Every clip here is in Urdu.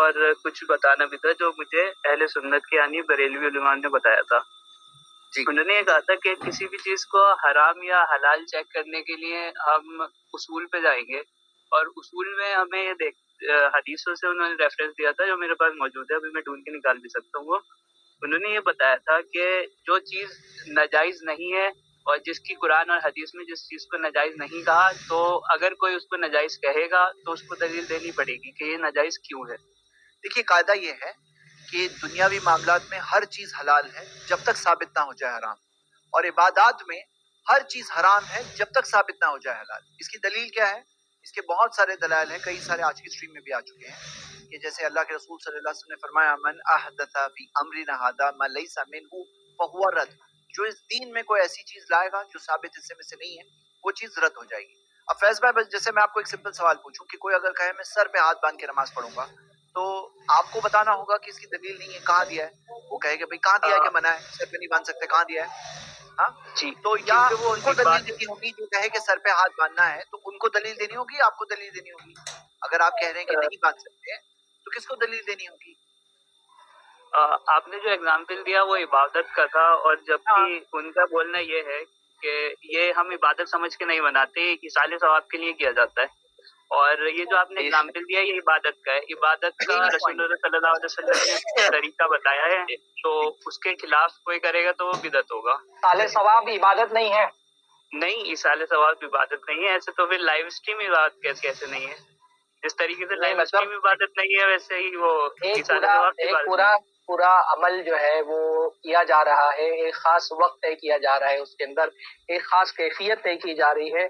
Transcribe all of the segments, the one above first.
اور کچھ بتانا بھی تھا جو مجھے اہل سنت کے یعنی بریلوی علماء نے بتایا تھا. انہوں نے یہ کہا تھا کہ کسی بھی چیز کو حرام یا حلال چیک کرنے کے لیے ہم اصول پہ جائیں گے، اور اصول میں ہمیں یہ حدیثوں سے انہوں نے ریفرنس دیا تھا جو میرے پاس موجود ہے، ابھی میں ڈھونڈ کے نکال بھی سکتا ہوں. وہ انہوں نے یہ بتایا تھا کہ جو چیز ناجائز نہیں ہے اور جس کی قرآن اور حدیث میں جس چیز کو ناجائز نہیں کہا، تو اگر کوئی اس کو ناجائز کہے گا تو اس کو دلیل دینی پڑے گی کہ یہ ناجائز کیوں ہے. دیکھیے قاعدہ یہ ہے کہ دنیاوی معاملات میں ہر چیز حلال ہے جب تک ثابت نہ ہو جائے حرام، اور عبادات میں ہر چیز حرام ہے جب تک ثابت نہ ہو جائے حلال. اس کی دلیل کیا ہے؟ اس کے بہت سارے دلائل ہیں، کئی سارے آج کی اسٹریم میں بھی آ چکے ہیں کہ جیسے اللہ کے رسول صلی اللہ علیہ وسلم نے فرمایا من احدث فی امرنا ھذا ما لیس منہ فہو رد، جو اس دین میں کوئی ایسی چیز لائے گا جو ثابت حصے میں سے نہیں ہے وہ چیز رد ہو جائے گی. اب فیض بھائی بس جیسے میں آپ کو ایک سمپل سوال پوچھوں کہ کوئی اگر کہے میں سر پہ ہاتھ باندھ کے نماز پڑھوں گا، تو آپ کو بتانا ہوگا کہ اس کی دلیل نہیں ہے، کہاں دیا ہے؟ وہ کہے کہ بھائی کہاں دیا ہے کہ منع ہے، سر پہ نہیں باندھ سکتے، کہاں دیا ہے؟ ہاں جی، تو یا کیونکہ وہ ان کو دلیل دینی ہوگی جو کہے کہ سر پہ ہاتھ باندھنا ہے، تو ان کو دلیل دینی ہوگی، آپ کو دلیل دینی ہوگی. اگر آپ کہہ رہے ہیں کہ نہیں باندھ سکتے تو کس کو دلیل دینی ہوگی؟ آپ نے جو اگزامپل دیا وہ عبادت کا تھا، اور جبکہ ان کا بولنا یہ ہے کہ یہ ہم عبادت سمجھ کے نہیں بناتے، یہ اصال ثواب کے لیے کیا جاتا ہے. اور یہ جو آپ نے اگزامپل دیا یہ عبادت کا ہے، عبادت کا رسول اللہ صلی اللہ علیہ وسلم نے طریقہ بتایا ہے، تو اس کے خلاف کوئی کرے گا تو وہ بدعت ہوگا. اصال ثواب عبادت نہیں ہے. نہیں، اصال ثواب عبادت نہیں ہے. ایسے تو پھر لائیو اسٹریم عبادت کیسے نہیں ہے؟ جس طریقے سے لائیو اسٹریم عبادت نہیں ہے ویسے ہی وہ اصال ثواب کی عبادت پورا عمل جو ہے وہ کیا جا رہا ہے، ایک خاص وقت طے کیا جا رہا ہے، اس کے اندر ایک خاص کیفیت طے کی جا رہی ہے.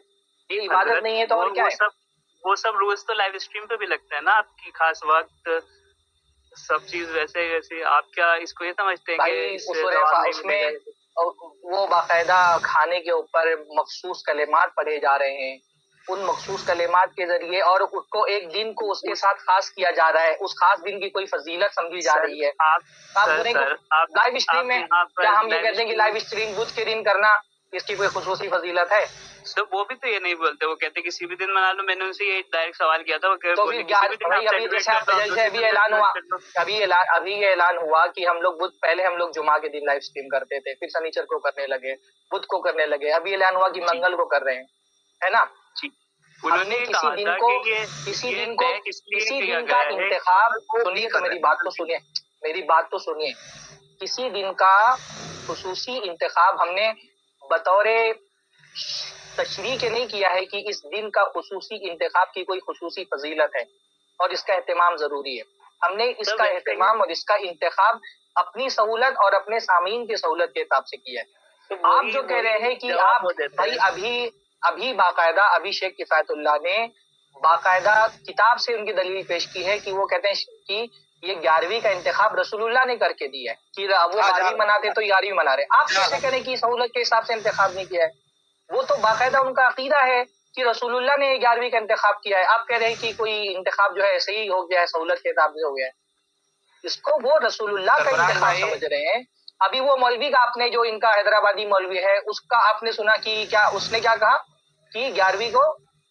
یہ عبادت نہیں ہے تو اور کیا ہے؟ وہ سب رولز تو لائیو اسٹریم پہ بھی لگتا ہے نا، آپ کی خاص وقت سب چیز ویسے آپ کیا اس کو یہ سمجھتے ہیں کہ اس میں وہ باقاعدہ کھانے کے اوپر مخصوص کلمات پڑھے جا رہے ہیں، ان مخصوص کلمات کے ذریعے، اور اس کو ایک دن کو اس کے ساتھ خاص کیا جا رہا ہے، اس خاص دن کی کوئی فضیلت سمجھی جا رہی ہے. لائیو اسٹریم میں کیا ہم یہ کہتے ہیں کہ لائیو اسٹریم بدھ کے دن کرنا اس کی کوئی خصوصی فضیلت ہے؟ تو وہ بھی تو یہ نہیں بولتے، وہ کہتے کسی بھی دن منا لو. میں نے ان سے یہ ڈائریکٹ سوال کیا تھا، وہ ابھی یہ اعلان ہوا کہ ہم لوگ پہلے ہم لوگ جمعہ کے دن لائیو اسٹریم کرتے تھے، پھر سنیچر کو کرنے لگے، بدھ کو کرنے لگے، ابھی اعلان ہوا کہ منگل کو کر رہے ہیں، ہے نا؟ انہوں نے کسی دن کا انتخاب، سنیے تو میری بات تو سنیے، کسی دن کا خصوصی انتخاب ہم نے بطور تشریح کے نہیں کیا ہے کہ اس دن کا خصوصی انتخاب کی کوئی خصوصی فضیلت ہے اور اس کا اہتمام ضروری ہے. ہم نے اس کا اہتمام اور اس کا انتخاب اپنی سہولت اور اپنے سامعین کی سہولت کے حساب سے کیا ہے. آپ جو کہہ رہے ہیں کہ آپ بھائی ابھی باقاعدہ ابھی شیخ کفایت اللہ نے باقاعدہ کتاب سے ان کی دلیل پیش کی ہے کہ وہ کہتے ہیں کہ یہ 11ویں کا انتخاب رسول اللہ نے کر کے دیا ہے کہ وہ 12ویں مناتے تو 11ویں منا رہے. آپ کیسے کریں کہ سہولت کے حساب سے انتخاب نہیں کیا ہے؟ وہ تو باقاعدہ ان کا عقیدہ ہے کہ رسول اللہ نے 11ویں کا انتخاب کیا ہے. آپ کہہ رہے ہیں کہ کوئی انتخاب جو ہے ایسے ہی ہو گیا ہے، سہولت کے حساب سے ہو گیا ہے. اس کو وہ رسول اللہ کا انتخاب سمجھ رہے ہیں. ابھی وہ مولوی کا آپ نے جو ان کا حیدرآبادی مولوی ہے اس کا آپ نے سنا کہ کیا اس نے کیا کہا کہ 11ویں کو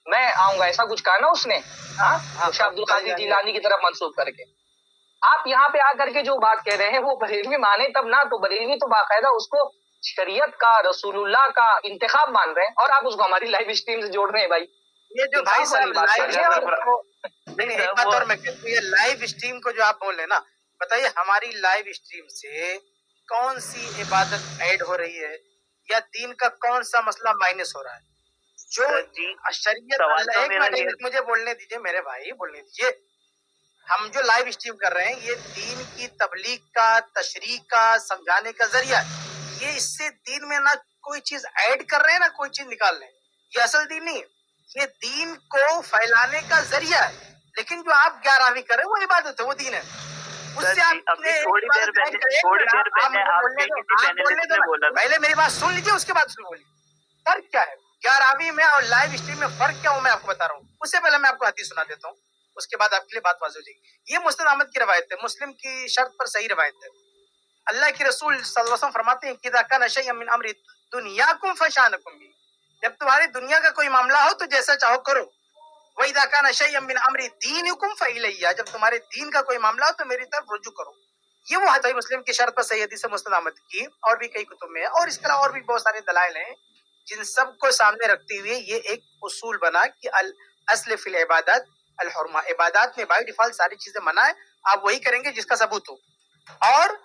میں آؤں گا، ایسا کچھ کہا نا اس نے، شاہ عبد القادر جیلانی کی طرف منسوب کر کے. آپ یہاں پہ آ کر کے جو بات کہہ رہے ہیں وہ بریلوی مانے تب نہ، تو بریلوی تو باقاعدہ اس کو شریعت کا، رسول اللہ کا انتخاب مان رہے ہیں، اور آپ اس کو ہماری لائیو اسٹریم سے جوڑ رہے ہیں. بھائی یہ جو بھائی صاحب یہ لائیو اسٹریم کو جو آپ بول رہے ہیں نا، بتائیے ہماری لائیو اسٹریم سے کون سی عبادت ایڈ ہو رہی ہے یا دین کا کون سا مسئلہ مائنس ہو رہا ہے؟ جو شریعت، مجھے بولنے دیجیے میرے بھائی، بولنے دیجیے. ہم جو لائیو اسٹریم کر رہے ہیں یہ دین کی تبلیغ کا، تشریح کا، سمجھانے کا ذریعہ ہے. یہ اس سے دین میں نہ کوئی چیز ایڈ کر رہے ہیں نہ کوئی چیز نکال رہے ہیں. یہ اصل دین نہیں ہے، یہ دین کو پھیلانے کا ذریعہ ہے. لیکن جو آپ 11ویں کر رہے ہیں وہ عبادت ہے، وہ دین ہے. اس سے آپ نے پہلے میری بات سن لیجیے، اس کے بعد بولیے فرق کیا ہے 11ویں میں اور لائیو اسٹریم میں. فرق کیا ہو میں آپ کو بتا رہا ہوں. اس سے پہلے میں آپ کو حدیث سنا دیتا ہوں، اس کے بعد آپ کے لیے بات واضح ہو جائے گی. یہ مسند احمد کی روایت ہے، مسلم کی شرط پر صحیح روایت ہے. اللہ کے رسول صلی اللہ علیہ وسلم فرماتے ہیں کہ اذا کان شیء من امر دنیاکم فشانکم بھی، جب تمہاری دنیا کا کوئی معاملہ ہو تو جیسا چاہو کرو. وَإِذَا كَانَ شَيْءً مِّنْ أَمْرِ دِينِكُمْ فَإِلَيَّ، جب تمہارے دین کا کوئی معاملہ ہو تو میری طرف رجوع کرو. یہ وہ حدیث مسلم کی شرط پر صحیح حدیث مستند احمد کی اور بھی کئی کتب میں ہے، اور اس کے علاوہ اور بھی بہت سارے دلائل ہیں جن سب کو سامنے رکھتے ہوئے یہ ایک اصول بنا کہ الاصل فی العبادات الحرمہ، عبادات میں بائی ڈیفالٹ ساری چیزیں منع ہے، آپ وہی کریں گے جس کا ثبوت ہو. اور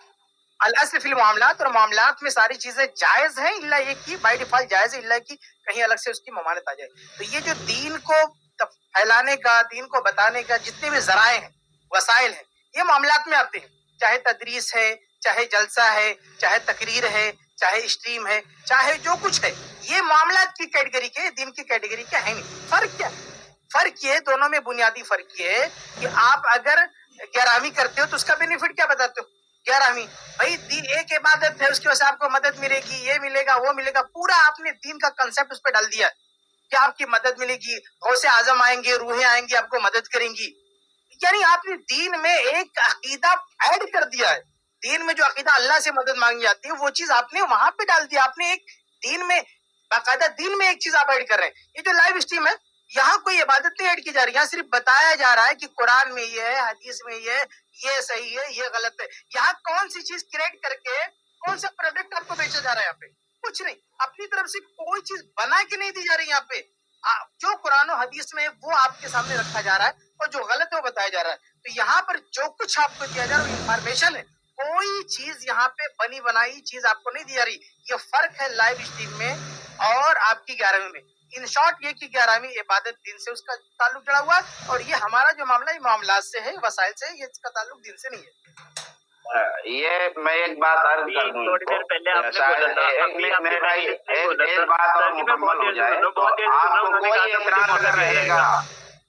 الاصل فی المعاملات، اور معاملات میں ساری چیزیں جائز ہیں الا یہ کہ بائی ڈیفالٹ جائز ہے الا کہ کہیں الگ سے اس کی ممانعت آ جائے. تو یہ جو دین کو پھیلانے کا، دین کو بتانے کا جتنے بھی ذرائع ہیں، وسائل ہیں، یہ معاملات میں آتے ہیں، چاہے تدریس ہے، چاہے جلسہ ہے، چاہے تقریر ہے، چاہے اسٹریم ہے، چاہے جو کچھ ہے، یہ معاملات کی کیٹیگری کے، دین کی کیٹیگری کے ہے نہیں. فرق کیا؟ فرق یہ دونوں میں بنیادی فرق یہ ہے کہ آپ اگر گیارہویں کرتے ہو تو اس کا بینیفٹ کیا بتاتے ہو؟ گیارہویں بھائی دین ایک عبادت ہے، اس کی وجہ سے آپ کو مدد ملے گی، یہ ملے گا، وہ ملے گا، پورا آپ نے دین کا کنسپٹ اس پہ ڈال دیا کہ آپ کی مدد ملے گی، غوث اعظم آئیں گے، روحیں آئیں گی، آپ کو مدد کریں گی. یعنی آپ نے دین میں ایک عقیدہ ایڈ کر دیا ہے. دین میں جو عقیدہ اللہ سے مدد مانگی جاتی ہے وہ چیز آپ نے وہاں پہ ڈال دیا. آپ نے ایک دین میں باقاعدہ دین میں ایک چیز آپ ایڈ کر رہے ہیں. یہ جو لائیو اسٹریم ہے یہاں کوئی عبادت نہیں ایڈ کی جا رہی، یہاں صرف بتایا جا رہا ہے کہ قرآن میں یہ ہے، حدیث میں یہ صحیح ہے، یہ غلط ہے. یہاں کون سی چیز کریٹ کر کے کون سا پروڈکٹ آپ کو بیچا جا رہا ہے؟ یہاں پہ کچھ نہیں، اپنی طرف سے کوئی چیز بنا کے نہیں دی جا رہی. یہاں پہ جو قرآن و حدیث میں وہ آپ کے سامنے رکھا جا رہا ہے اور جو غلط ہے وہ بتایا جا رہا ہے. تو یہاں پر جو کچھ آپ کو دیا جا رہا ہے وہ انفارمیشن ہے، کوئی چیز یہاں پہ بنی بنائی چیز آپ کو نہیں دی جا رہی. یہ فرق ہے لائیو اسٹریم میں اور آپ کی گیارہویں میں. ان شارٹ یہ کہ گیارہویں عبادت دین سے اس کا تعلق جڑا ہوا ہے، اور یہ ہمارا جو معاملہ یہ معاملات سے ہے، وسائل سے ہے، یہ اس کا تعلق دین سے نہیں ہے. یہ میں ایک بات عرض کر دوں، تھوڑی دیر پہلے آپ نے بولا تھا میرے بھائی ایک بات اور مکمل ہو جائے تو آپ کو کوئی اعتراض اگر رہے گا،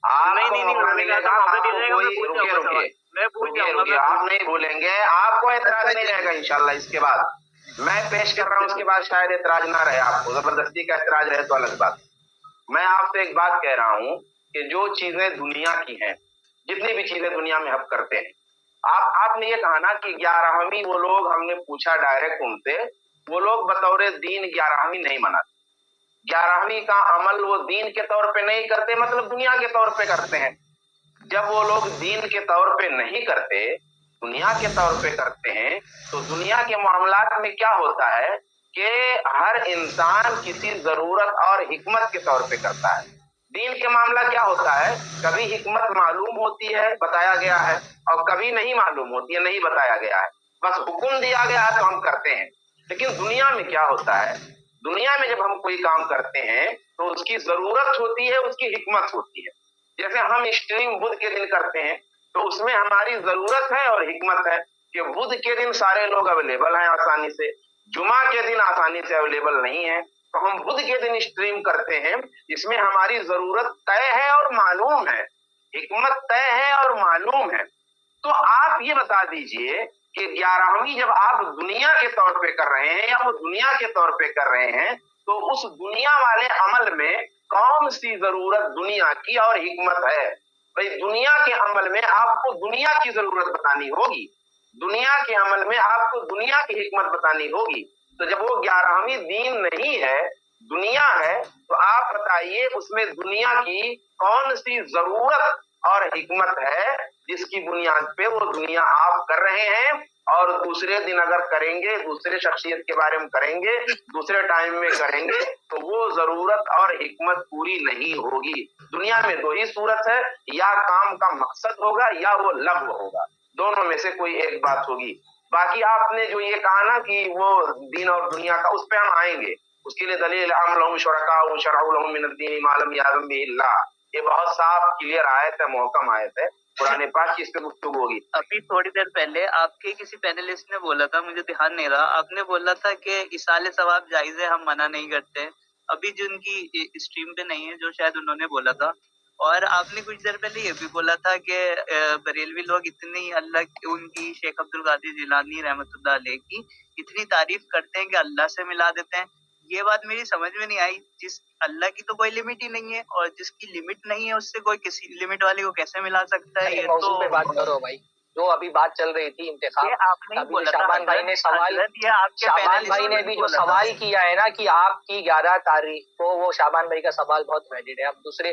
آپ کو موقع ملے گا، آپ کو کوئی رکیے آپ نہیں بھولیں گے، آپ کو اعتراض نہیں رہے گا انشاءاللہ. اس کے بعد میں پیش کر رہا ہوں، اس کے بعد شاید اعتراض نہ رہے، آپ کو زبردستی کا اعتراض رہے تو الگ بات. میں آپ سے ایک بات کہہ رہا ہوں کہ جو چیزیں دنیا کی ہیں، جتنی بھی چیزیں دنیا میں ہم کرتے ہیں، آپ نے یہ کہا نا کہ گیارہویں وہ لوگ، ہم نے پوچھا ڈائریکٹ ان سے، وہ لوگ بطور دین گیارہویں نہیں مناتے. گیارہویں کا عمل وہ دین کے طور پہ نہیں کرتے، مطلب دنیا کے طور پہ کرتے ہیں. جب وہ لوگ دین کے طور پہ نہیں کرتے، دنیا کے طور پہ کرتے ہیں، تو دنیا کے معاملات میں کیا ہوتا ہے کہ ہر انسان کسی ضرورت اور حکمت کے طور پہ کرتا ہے. دین کے معاملہ کیا ہوتا ہے، کبھی حکمت معلوم ہوتی ہے، بتایا گیا ہے، اور کبھی نہیں معلوم ہوتی ہے، نہیں بتایا گیا ہے، بس حکم دیا گیا ہے تو ہم کرتے ہیں. لیکن دنیا میں کیا ہوتا ہے، دنیا میں جب ہم کوئی کام کرتے ہیں تو اس کی ضرورت ہوتی ہے، اس کی حکمت ہوتی ہے. جیسے ہم اسٹریم بدھ کے دن کرتے ہیں تو اس میں ہماری ضرورت ہے اور حکمت ہے کہ بدھ کے دن سارے لوگ اویلیبل ہیں آسانی سے، جمعہ کے دن آسانی سے اویلیبل نہیں ہے، تو ہم بدھ کے دن اسٹریم کرتے ہیں. اس میں ہماری ضرورت طے ہے اور معلوم ہے، حکمت طے ہے اور معلوم ہے. تو آپ یہ بتا دیجئے کہ گیارہویں جب آپ دنیا کے طور پہ کر رہے ہیں یا وہ دنیا کے طور پہ کر رہے ہیں تو اس دنیا والے عمل میں کون سی ضرورت دنیا کی اور حکمت ہے؟ بھئی دنیا کے عمل میں آپ کو دنیا کی ضرورت بتانی ہوگی، دنیا کے عمل میں آپ کو دنیا کی حکمت بتانی ہوگی. تو جب وہ گیارہویں دین نہیں ہے، دنیا ہے، تو آپ بتائیے اس میں دنیا کی کون سی ضرورت اور حکمت ہے جس کی بنیاد پہ وہ دنیا آپ کر رہے ہیں، اور دوسرے دن اگر کریں گے، دوسرے شخصیت کے بارے میں کریں گے، دوسرے ٹائم میں کریں گے تو وہ ضرورت اور حکمت پوری نہیں ہوگی. دنیا میں دو ہی صورت ہے، یا کام کا مقصد ہوگا یا وہ لغو ہوگا، دونوں میں سے کوئی ایک بات ہوگی. باقی آپ نے جو یہ کہا نا کہ وہ دین اور دنیا کا، اس پہ ہم آئیں گے. اس کے لیے دلیل ام لہم شرکاء شرعوا لهم من الدین ما لم یأذن به اللہ، یہ بہت صاف کلیئر آیت ہے، محکم آیت ہے قرآن پاک کی، اس پہ گفتگو ہوگی. ابھی تھوڑی دیر پہلے آپ کے کسی پینلسٹ نے بولا تھا، مجھے دھیان نہیں رہا، آپ نے بولا تھا کہ اصال ثواب جائز ہے، ہم منع نہیں کرتے. ابھی جو ان کی اسٹریم پہ نہیں ہے، جو شاید انہوں نے بولا تھا. اور آپ نے کچھ دیر پہلے یہ بھی بولا تھا کہ بریلوی لوگ اتنی اللہ ان کی شیخ عبد القادر جیلانی رحمۃ اللہ علیہ کی اتنی تعریف کرتے ہیں کہ اللہ سے ملا دیتے ہیں. یہ بات میری سمجھ میں نہیں آئی. جس اللہ کی تو کوئی لمٹ ہی نہیں ہے، اور جس کی لمٹ نہیں ہے اس سے کوئی کسی لمٹ والے کو کیسے ملا سکتا ہے؟ یہ موضوع پہ تو بات کرو بھائی، جو ابھی بات چل رہی تھی انتخاب، یہ آپ نے ابھی بولا تھا شعبان بھائی نے سوال، حضرت، یہ آپ کے شعبان پینلسٹ بھائی نے نے بھی جو بولا تھا. سوال کیا ہے نا کہ آپ کی 11 تاریخ کو، وہ شعبان بھائی کا سوال بہت ویلڈ ہے. اب دوسرے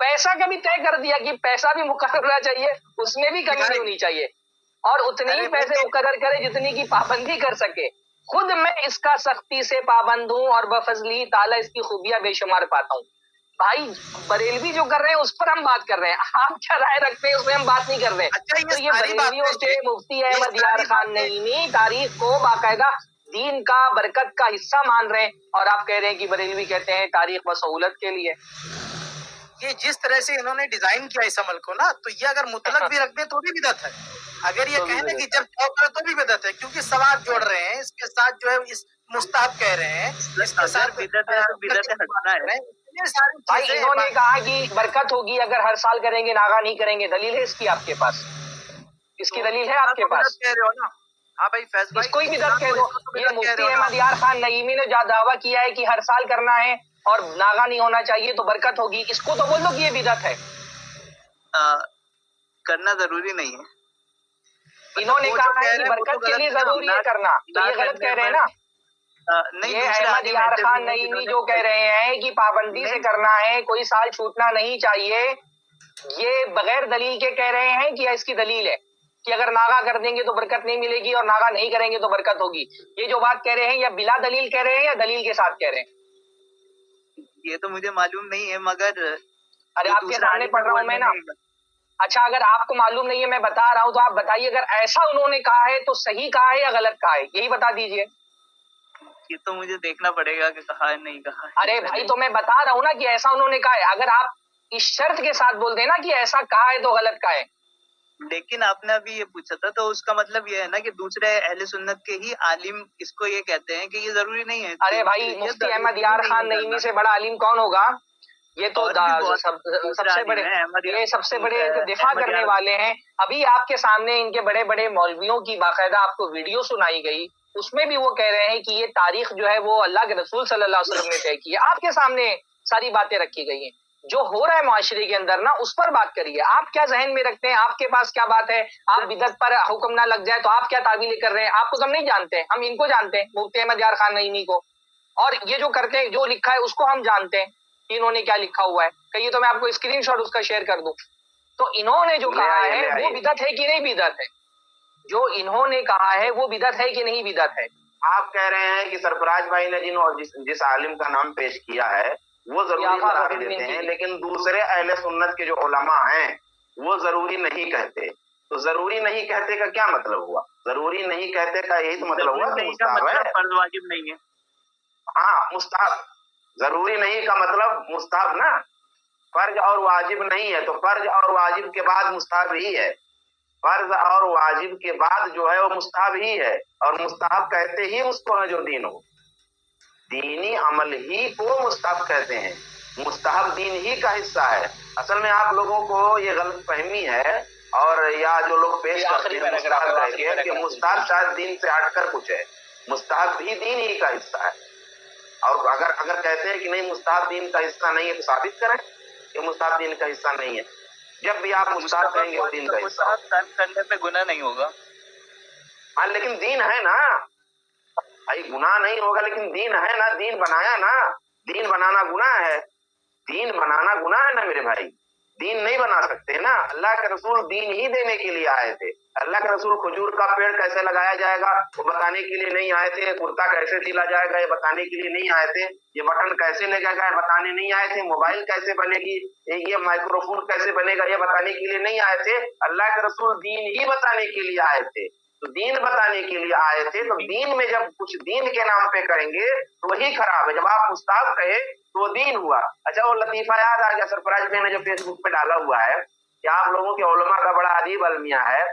پیسہ کا بھی طے کر دیا کہ پیسہ بھی مقرر ہونا چاہیے، اس میں بھی کمی نہیں ہونی چاہیے، اور اتنے ہی پیسے مقرر کرے جتنی کی پابندی کر سکے. خود میں اس کا سختی سے پابند ہوں اور بفضلی تعالیٰ اس کی خوبیاں بے شمار پاتا ہوں. بھائی بریلوی جو کر رہے ہیں اس پر ہم بات کر رہے ہیں، آپ کیا رائے رکھتے ہیں اس میں ہم بات نہیں کر رہے. تو یہ بریلویوں کے مفتی احمد یار خان نعیمی تاریخ کو باقاعدہ دین کا برکت کا حصہ مان رہے ہیں، اور آپ کہہ رہے ہیں کہ بریلوی کہتے ہیں تاریخ و سہولت کے لیے. یہ جس طرح سے انہوں نے ڈیزائن کیا اس عمل کو نا، تو یہ اگر مطلق بھی رکھ دیں تو بھی بدعت ہے. اگر یہ کہنے کہ جب جاب کرے تو بھی بدعت ہے، کیونکہ ثواب جوڑ رہے ہیں اس کے ساتھ، جو ہے اس مستحب کہہ رہے ہیں اس کے ساتھ بدعت ہے تو بدعت ہٹنا ہے. بھائی انہوں نے کہا کہ برکت ہوگی اگر ہر سال کریں گے، ناغا نہیں کریں گے. دلیل ہے اس کی آپ کے پاس؟ اس کی دلیل ہے آپ کے پاس؟ کہہ رہے ہو نا. ہاں بھائی فیض بھائی، اس کو ہی بدعت کہہ دو. یہ مفتی احمد یار خان نعیمی نے جو دعویٰ کیا ہے کہ ہر سال کرنا ہے اور ناغا نہیں ہونا چاہیے تو برکت ہوگی، اس کو تو بول دو کہ یہ بدعت ہے. کرنا ضروری نہیں ہے. انہوں نے کہا ہے کہ برکت کے لیے ضروری ہے کرنا، تو یہ غلط کہہ رہے ہیں نا. یہ احمد یار خان نعیمی جو کہہ رہے ہیں کہ پابندی سے کرنا ہے، کوئی سال چھوٹنا نہیں چاہیے، یہ بغیر دلیل کے کہہ رہے ہیں کہ اس کی دلیل ہے کہ اگر ناغا کر دیں گے تو برکت نہیں ملے گی اور ناغا نہیں کریں گے تو برکت ہوگی. یہ جو بات کہہ رہے ہیں یا بلا دلیل کہہ رہے ہیں یا دلیل کے ساتھ کہہ رہے ہیں؟ یہ تو مجھے معلوم نہیں ہے، مگر ارے آپ کے سامنے پڑھ رہا ہوں میں نا. اچھا اگر آپ کو معلوم نہیں ہے، میں بتا رہا ہوں، تو آپ بتائیے اگر ایسا انہوں نے کہا ہے تو صحیح کہا ہے یا غلط کہا ہے، یہی بتا دیجئے. یہ تو مجھے دیکھنا پڑے گا کہ کہا ہے نہیں کہا ہے. ارے بھائی تو میں بتا رہا ہوں نا کہ ایسا انہوں نے کہا ہے. اگر آپ اس شرط کے ساتھ بول دیں نا کہ ایسا کہا ہے تو غلط کہا ہے. لیکن آپ نے ابھی یہ پوچھا تھا تو اس کا مطلب یہ ہے نا کہ دوسرے اہل سنت کے ہی عالم اس کو یہ کہتے ہیں کہ یہ ضروری نہیں ہے. ارے بھائی مفتی احمد یار خان نعیمی سے بڑا عالم کون ہوگا؟ یہ تو سب سے بڑے دفاع کرنے والے ہیں. ابھی آپ کے سامنے ان کے بڑے بڑے مولویوں کی باقاعدہ آپ کو ویڈیو سنائی گئی، اس میں بھی وہ کہہ رہے ہیں کہ یہ تاریخ جو ہے وہ اللہ کے رسول صلی اللہ علیہ وسلم نے طے کی ہے. آپ کے سامنے ساری باتیں رکھی گئی ہیں. جو ہو رہا ہے معاشرے کے اندر نا، اس پر بات کریے. آپ کیا ذہن میں رکھتے ہیں؟ آپ کے پاس کیا بات ہے؟ آپ بدعت پر حکم نہ لگ جائے تو آپ کیا تعبیریں کر رہے ہیں؟ آپ کو ہم نہیں جانتے، ہم ان کو جانتے ہیں، مفتی احمد یار خان نعیمی کو. اور یہ جو کرتے ہیں، جو لکھا ہے اس کو ہم جانتے ہیں کہ انہوں نے کیا لکھا ہوا ہے. کہیے تو میں آپ کو اسکرین شاٹ اس کا شیئر کر دوں. تو انہوں نے جو کہا ہے وہ بدعت ہے کہ نہیں بدعت ہے؟ جو انہوں نے کہا ہے وہ بدعت ہے کہ نہیں بدعت ہے؟ آپ کہہ رہے ہیں کہ سرفراز بھائی نے جس عالم کا نام پیش کیا ہے وہ ضروری قرار دیتے ہیں، لیکن دوسرے اہل سنت کے جو علماء ہیں وہ ضروری نہیں کہتے. تو ضروری نہیں کہتے کا کیا مطلب ہوا؟ ضروری نہیں کہتے کا یہی تو مطلب ہوا کہ مستحب ہے، فرض واجب نہیں ہے. ہاں مستحب. ضروری نہیں کا مطلب مستحب نا. فرض اور واجب نہیں ہے، تو فرض اور واجب کے بعد مستحب ہی ہے. فرض اور واجب کے بعد جو ہے وہ مستحب ہی ہے، اور مستحب کہتے ہی اس کو ہے جو دین ہو. دینی عمل ہی کو مستحب کہتے ہیں. مستحب دین ہی کا حصہ ہے. اصل میں آپ لوگوں کو یہ غلط فہمی ہے، اور یا جو لوگ پیش کرتے ہیں مستحب کہ مستحب شاید دین سے ہٹ کر کچھ ہے. مستحب بھی دین ہی کا حصہ ہے. اور اگر کہتے ہیں کہ نہیں مستحب دین کا حصہ نہیں ہے تو ثابت کریں کہ مستحب دین کا حصہ نہیں ہے. جب بھی آپ مستحب کہیں گے وہ دین کا حصہ کرنے پہ گناہ نہیں ہوگا. ہاں لیکن دین ہے نا بھائی، گناہ نہیں ہوگا لیکن دین ہے نا. دین بنایا نا. دین بنانا گناہ ہے؟ دین بنانا گناہ ہے نا میرے بھائی. دین نہیں بنا سکتے نا. اللہ کے رسول دین ہی دینے کے لیے آئے تھے. اللہ کے رسول کھجور کا پیڑ کیسے لگایا جائے گا وہ بتانے کے لیے نہیں آئے تھے. کرتا کیسے سلا جائے گا یہ بتانے کے لیے نہیں آئے تھے. یہ بٹن کیسے لگے گا یہ بتانے نہیں آئے تھے. موبائل کیسے بنے گی، یہ مائکرو فون کیسے بنے گا یہ بتانے کے لیے نہیں آئے تھے. اللہ کے رسول دین ہی بتانے کے لیے آئے تھے. تو دین بتانے کے لیے آئے تھے، تو دین میں جب کچھ دین کے نام پہ کریں گے تو وہی خراب ہے. جب آپ مستحب کہے تو وہ دین ہوا. اچھا وہ لطیفہ یاد آ گیا سرفراز بھائی نے جو فیس بک پہ ڈالا ہوا ہے کہ آپ لوگوں کے علماء کا بڑا عجیب المیہ ہے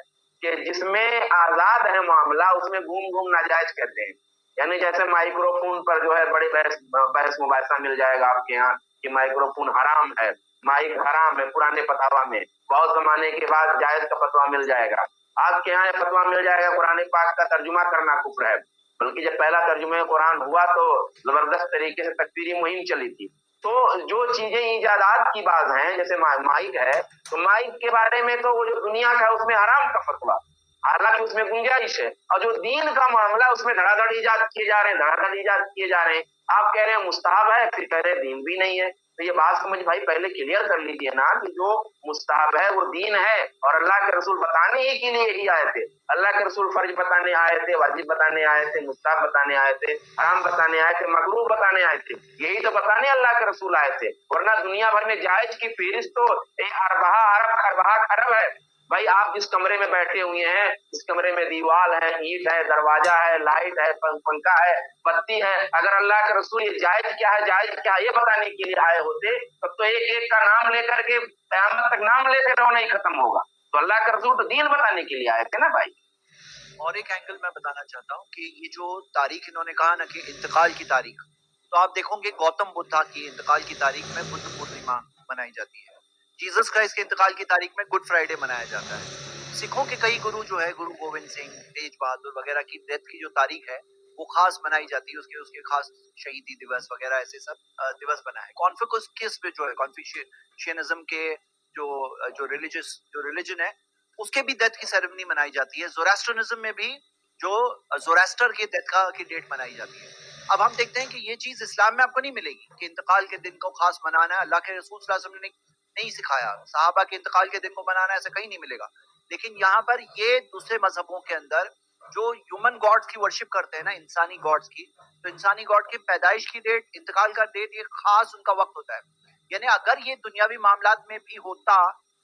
کہ جس میں آزاد ہے معاملہ اس میں گھوم ناجائز کہتے ہیں. یعنی جیسے مائکرو فون پر جو ہے بڑی بحث مباحثہ مل جائے گا آپ کے یہاں کہ مائکرو فون حرام ہے، مائک حرام ہے. پرانے فتوا میں بہت زمانے کے بعد جائز کا فتوا مل جائے گا. آپ کے یہاں فتوا مل جائے گا قرآن پاک کا ترجمہ کرنا کفر ہے. بلکہ جب پہلا ترجمہ قرآن ہوا تو زبردست طریقے سے تکفیری مہم چلی تھی. تو جو چیزیں ایجادات کی بات ہیں جیسے مائک ہے، تو مائک کے بارے میں تو وہ جو دنیا کا اس میں حرام کا فتوا، حالانکہ اس میں گنجائش ہے. اور جو دین کا معاملہ اس میں دھڑا دھڑ ایجاد کیے جا رہے ہیں. آپ کہہ رہے ہیں مستحب ہے، پھر کہہ رہے ہیں دین بھی نہیں ہے. تو یہ بات سمجھ بھائی پہلے کلیئر کر لیجئے نا کہ جو مستحب ہے وہ دین ہے، اور اللہ کے رسول بتانے ہی کے لیے ہی آئے تھے. اللہ کے رسول فرض بتانے آئے تھے، واجب بتانے آئے تھے، مستحب بتانے آئے تھے، حرام بتانے آئے تھے، مکروہ بتانے آئے تھے. یہی تو بتانے اللہ کے رسول آئے تھے. ورنہ دنیا بھر میں جائز کی فہرست تو اربہ ارب خربہ خرب ہے. بھائی آپ جس کمرے میں بیٹھے ہوئے ہیں، اس کمرے میں دیوار ہے، اینٹ ہے، دروازہ ہے، لائٹ ہے، پنکھا ہے، بتی ہے. اگر اللہ کے رسول یہ جائز کیا ہے جائز کیا ہے یہ بتانے کے لیے آئے ہوتے تب تو ایک ایک کا نام لے کر کے قیامت تک نام لیتے رہو نہیں ختم ہوگا. تو اللہ کے رسول تو دین بتانے کے لیے آئے تھے نا بھائی. اور ایک اینگل میں بتانا چاہتا ہوں کہ یہ جو تاریخ انہوں نے کہا نا کہ انتقال کی تاریخ، تو آپ دیکھو گے گوتم بدھا کی انتقال کی تاریخ میں بدھ پورنیما منائی جاتی ہے. جیزس کرائسٹ کے انتقال کی تاریخ میں گڈ فرائیڈے منایا جاتا ہے. سکھوں کے کئی گرو جو ہے، گرو گوبند سنگھ، تیج بہادر وغیرہ کی ڈیتھ کی جو تاریخ ہے وہ خاص منائی جاتی ہے. اس کے خاص شہیدی دیوس وغیرہ ایسے سب دیوس بنائے. کانفیوشس پہ جو ہے کنفیوشینزم کے جو ریلیجن ہے اس کے بھی ڈیتھ کی سیریمنی منائی جاتی ہے. زوراسٹرنزم میں بھی جو زوراسٹر کی ڈیتھ کی ڈیٹ منائی جاتی ہے. اب ہم دیکھتے ہیں کہ یہ چیز اسلام میں آپ کو نہیں ملے گی کہ انتقال کے دن کو خاص منانا ہے. اللہ کے رسول صلی اللہ علیہ وسلم نے نہیں سکھایا. صحابہ کے انتقال کے دن کو منانا ایسا کہیں نہیں ملے گا. لیکن یہاں پر یہ دوسرے مذہبوں کے اندر جو ہیومن گاڈز کی ورشپ کرتے ہیں نا، انسانی گاڈز کی، تو انسانی گاڈ کی پیدائش کی ڈیٹ، انتقال کا ڈیٹ، یہ خاص ان کا وقت ہوتا ہے. یعنی اگر یہ دنیاوی معاملات میں بھی ہوتا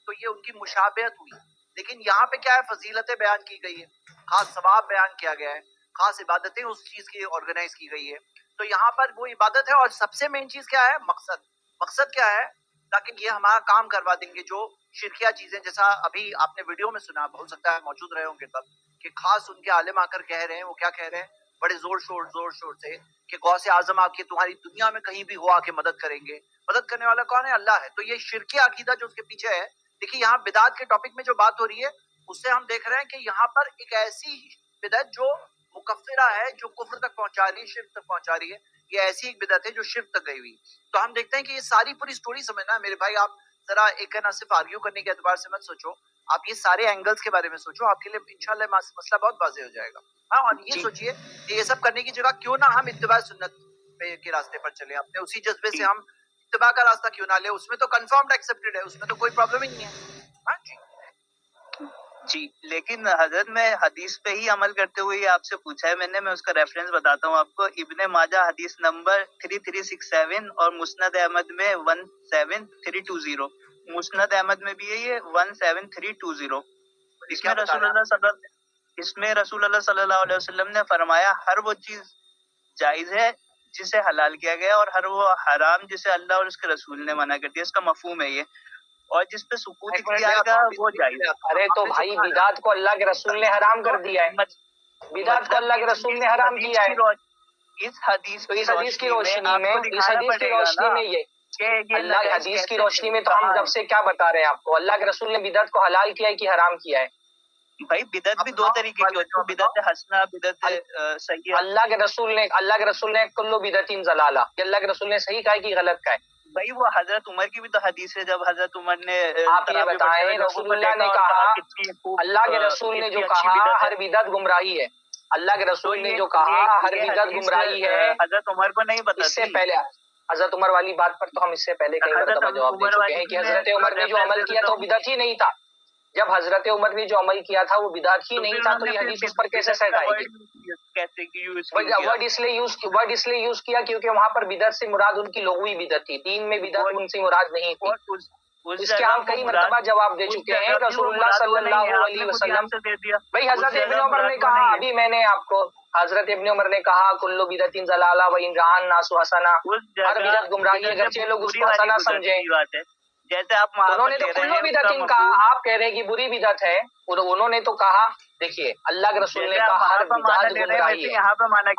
تو یہ ان کی مشابہت ہوئی. لیکن یہاں پہ کیا ہے، فضیلتیں بیان کی گئی ہے، خاص ثواب بیان کیا گیا ہے، خاص عبادتیں اس چیز کی آرگنائز کی گئی ہے. تو یہاں پر وہ عبادت ہے. اور سب سے مین چیز کیا ہے، مقصد کیا ہے، تاکہ یہ ہمارا کام کروا دیں گے جو شرکیہ چیزیں. جیسا ابھی آپ نے ویڈیو میں سنا، ہو سکتا ہے موجود رہے ہوں گے تب، کہ خاص ان کے عالم آ کر کہہ رہے ہیں. وہ کیا کہہ رہے ہیں بڑے زور شور سے کہ غوث اعظم آ کے تمہاری دنیا میں کہیں بھی ہو آ کے مدد کریں گے. مدد کرنے والا کون ہے؟ اللہ ہے. تو یہ شرکی عقیدہ جو اس کے پیچھے ہے. دیکھیے یہاں بدعت کے ٹاپک میں جو بات ہو رہی ہے اس سے ہم دیکھ رہے ہیں کہ یہاں پر ایک ایسی بدعت جو مکفرہ ہے، جو کفر تک پہنچا رہی ہے، شرک تک پہنچا رہی ہے. یہ ایسی ایک بدعت ہے جو شرک تک گئی ہوئی. تو ہم دیکھتے ہیں کہ یہ ساری پوری سٹوری سمجھنا ہے میرے بھائی. آپ ذرا ایک ہے نا صرف آرگیو کرنے کے اعتبار سے مت سوچو، آپ یہ سارے اینگلز کے بارے میں سوچو. آپ کے لیے انشاءاللہ مسئلہ بہت واضح ہو جائے گا. ہاں، اور یہ سوچئے کہ یہ سب کرنے کی جگہ کیوں نہ ہم اتباع سنت کے راستے پر چلیں، اپنے اسی جذبے سے ہم اتباع کا راستہ کیوں نہ لیں. اس میں تو کنفرمڈ ایکسپٹڈ ہے، اس میں تو کوئی پرابلم ہی نہیں ہے. ہاں جی، لیکن حضرت میں حدیث پہ ہی عمل کرتے ہوئے آپ سے پوچھا ہے میں اس کا ریفرنس بتاتا ہوں آپ کو. ابن ماجہ حدیث نمبر 3367 اور مسند احمد میں 17320. مسند احمد میں بھی ہے یہ 17320. اس میں رسول اللہ صلی اللہ علیہ وسلم نے فرمایا ہر وہ چیز جائز ہے جسے حلال کیا گیا، اور ہر وہ حرام جسے اللہ اور اس کے رسول نے منع کر دیا. اس کا مفہوم ہے یہ. اور جس پہ سکوت اختیار کا وہ جائز. ارے تو بھائی بدعت کو اللہ کے رسول نے حرام کر دیا ہے. بدعت کو اللہ کے رسول نے حرام کیا ہے. اس حدیث کی روشنی میں یہ اللہ کے حدیث کی روشنی میں تو ہم جب سے کیا بتا رہے ہیں آپ کو، اللہ کے رسول نے بدعت کو حلال کیا ہے کہ حرام کیا ہے؟ بھائی بدعت بھی دو طریقے کی ہوتی ہے، بدعت حسنہ، بدعت سیئہ. اللہ کے رسول نے کلو بدعت ضلالہ، کہ اللہ کے رسول نے صحیح کہا ہے کہ غلط کہا ہے. بھائی وہ حضرت عمر کی بھی تو حدیث ہے، جب حضرت عمر نے آپ یہ بتائیں رسول اللہ نے کہا، اللہ کے رسول نے جو کہا ہر بدعت گمراہی ہے، اللہ کے رسول نے جو کہا ہر بدعت گمراہی ہے، حضرت عمر کو نہیں پتا. اس سے پہلے حضرت عمر والی بات پر تو ہم اس سے پہلے کئی مرتبہ جواب دے چکے ہیں کہ حضرت عمر نے جو عمل کیا تھا وہ بدعت ہی نہیں تھا. جب حضرت عمر نے جو عمل کیا تھا وہ بدعت ہی نہیں تھا، تو یہ حدیث اس پر کیسے سیٹ آئے گی؟ ورڈ اس لیے یوز کیا کیونکہ وہاں پر بدعت سے مراد ان کی لغوی بدعت تھی، دین میں بدعت ان سے مراد نہیں تھی. اس کے ہم کئی مرتبہ جواب دے چکے ہیں. رسول اللہ صلی اللہ علیہ وسلم بھائی حضرت ابن عمر نے کہا، ابھی میں نے آپ کو حضرت ابن عمر نے کہا کلو بدعت ضلالہ و ان رآ الناس حسنہ، ہر بدعت گمراہی ہے اگرچہ لوگ اس کو حسنہ سمجھیں. جیسے آپ انہوں نے تو کلو بدعت کہا، آپ کہہ رہے ہیں کہ بری بدعت ہے. انہوں نے تو کہا، دیکھیے اللہ کے رسول نے کہا ہر بدعت گمراہی ہے.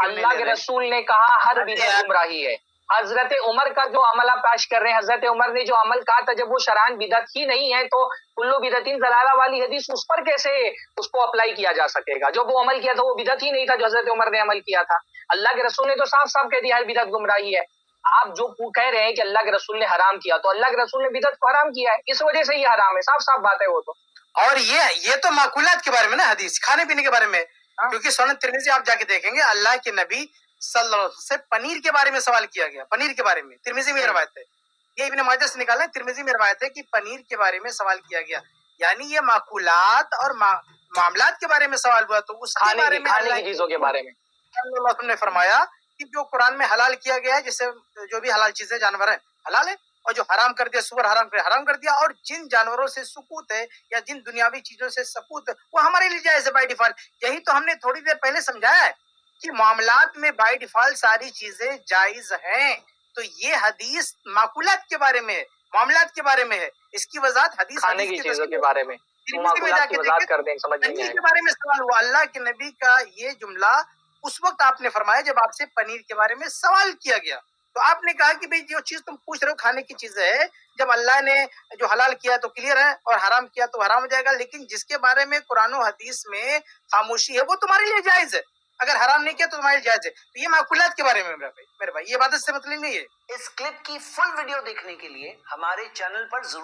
اللہ کے رسول نے کہا ہر بدعت گمراہی ہے. حضرت عمر کا جو عمل آپ پیش کر رہے ہیں، حضرت عمر نے جو عمل کہا تھا جب وہ شرعاً بدعت ہی نہیں ہے، تو کلو بدعت ضلالہ والی حدیث اس پر کیسے اس کو اپلائی کیا جا سکے گا؟ جو وہ عمل کیا تھا وہ بدعت ہی نہیں تھا جو حضرت عمر نے عمل کیا تھا. اللہ کے رسول نے تو صاف صاف کہہ دیا ہر بدعت گمراہی ہے. آپ جو کہہ رہے ہیں کہ اللہ کے رسول نے حرام کیا، تو اللہ کے رسول نے بدعت کو حرام کیا ہے، اس وجہ سے یہ حرام ہے. صاف صاف بات ہے وہ تو. اور یہ تو معقولات کے بارے میں نا، حدیث کھانے پینے کے بارے میں. کیونکہ سنن ترمذی آپ جا کے دیکھیں گے، اللہ کے نبی صلی اللہ علیہ وسلم سے پنیر کے بارے میں سوال کیا گیا، پنیر کے بارے میں ترمذی میں یہ روایت ہے. یہ ابن ماجہ سے نکالا ہے، ترمذی میں روایت ہے کہ پنیر کے بارے میں سوال کیا گیا، یعنی یہ معقولات اور معاملات کے بارے میں سوال ہوا، تو اس کے بارے میں کھانے کی چیزوں کے بارے میں اللہ علیہ وسلم نے فرمایا کہ جو قرآن میں حلال کیا گیا ہے، جیسے جو بھی حلال چیزیں جانور ہیں حلال ہے، اور جو حرام کر دیا سور حرام کر دیا، اور جن جانوروں سے سکوت ہے یا جن دنیاوی چیزوں سے سکوت ہے وہ ہمارے لیے جائز ہے بائی ڈیفالٹ۔ یہی تو ہم نے تھوڑی دیر پہلے سمجھایا ہے کہ معاملات میں بائی ڈیفالٹ ساری چیزیں جائز ہیں، تو یہ حدیث معقولات کے بارے میں ہے، معاملات کے بارے میں ہے، اس کی وضاحت حدیث کھانے کی چیزوں کے بارے میں معقولات کی وضاحت کر دیں، سمجھ نہیں پنیر آئے کے بارے میں سوال ہوا، اللہ کے نبی کا یہ جملہ اس وقت آپ نے فرمایا جب آپ سے پنیر کے بارے میں سوال کیا گیا، تو آپ نے کہا کہ بھئی جو چیز تم پوچھ رہے ہو کھانے کی چیز ہے، جب اللہ نے جو حلال کیا تو کلیئر ہے اور حرام کیا تو حرام ہو جائے گا، لیکن جس کے بارے میں قرآن و حدیث میں خاموشی ہے وہ تمہارے لیے جائز ہے، اگر حرام نہیں کیا تو تمہارے لیے جائز ہے، تو یہ معقولات کے بارے میں میرے بھائی یہ عبادت سے مطلب نہیں ہے۔ اس کلپ کی فل ویڈیو دیکھنے کے لیے ہمارے چینل پر ضرور